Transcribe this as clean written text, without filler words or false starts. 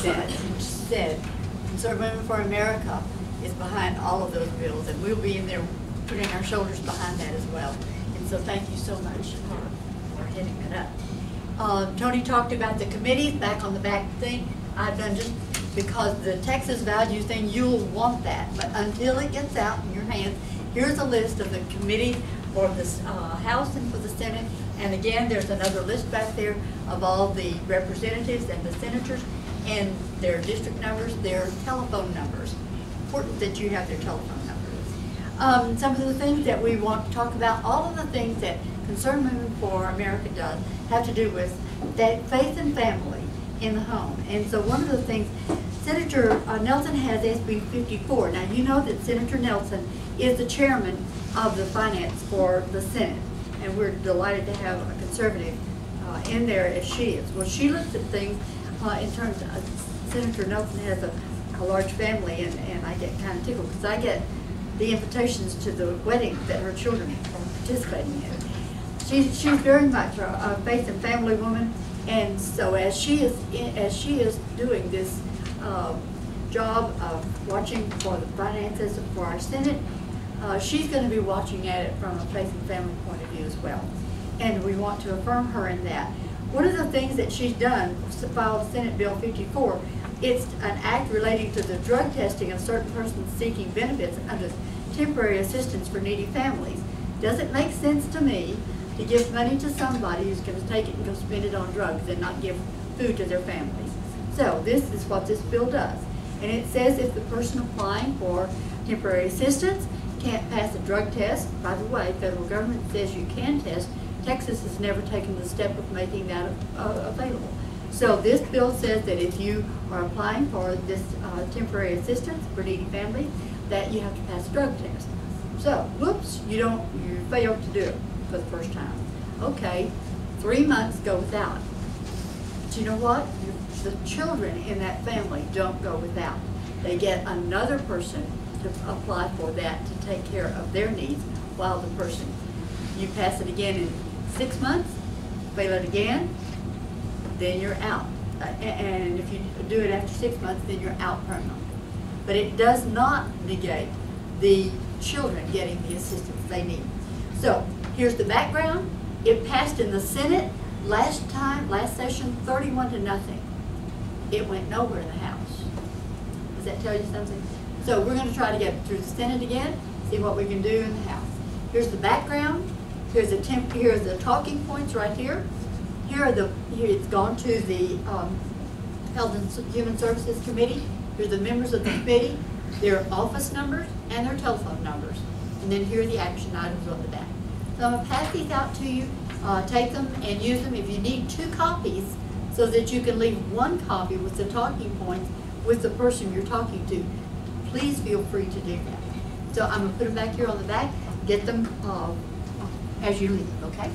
that said Conservative Women for America is behind all of those bills, and we'll be in there putting our shoulders behind that as well. And so thank you so much for hitting that up. Tony talked about the committees back on the back thing. I've done just because the Texas value thing, you'll want that, but until it gets out in your hands, here's a list of the committees for the House and for the Senate. And again, there's another list back there of all the representatives and the senators and their district numbers, their telephone numbers. Important that you have their telephone numbers. Some of the things that we want to talk about, all of the things that Conservative Women for America does have to do with that faith and family in the home. And so one of the things, Senator Nelson has SB 54. Now you know that Senator Nelson is the chairman of the finance for the Senate, and we're delighted to have a conservative in there as she is. Well, she looks at things in terms of, Senator Nelson has a large family, and I get kind of tickled because I get the invitations to the weddings that her children are participating in. She's very much a faith and family woman, and so as she is doing this job of watching for the finances for our Senate, she's going to be watching at it from a faith and family point of view as well. And we want to affirm her in that. One of the things that she's done, filed Senate Bill 54, it's an act relating to the drug testing of certain persons seeking benefits under temporary assistance for needy families. Does it make sense to me to give money to somebody who's going to take it and go spend it on drugs and not give food to their families? So this is what this bill does. And it says if the person applying for temporary assistance can't pass a drug test, by the way, federal government says you can test. Texas has never taken the step of making that available. So this bill says that if you are applying for this temporary assistance for needy families, that you have to pass a drug test. So, whoops, you failed to do it for the first time. Okay, 3 months go without. But you know what? The children in that family don't go without. They get another person to apply for that to take care of their needs while the person, you pass it again in 6 months, fail it again, then you're out. And if you do it after 6 months, then you're out permanently. But it does not negate the children getting the assistance they need. So here's the background. It passed in the Senate last session, 31-0. It went nowhere in the House. Does that tell you something? So we're going to try to get through the Senate again, see what we can do in the House. Here's the background. Here's the talking points right here. Here it's gone to the Health and Human Services Committee. Here's the members of the committee, their office numbers, and their telephone numbers. And then here are the action items on the back. So I'm going to pass these out to you. Take them and use them. If you need 2 copies so that you can leave 1 copy with the talking points with the person you're talking to, please feel free to do that. So I'm going to put them back here on the back. Get them as you leave, okay?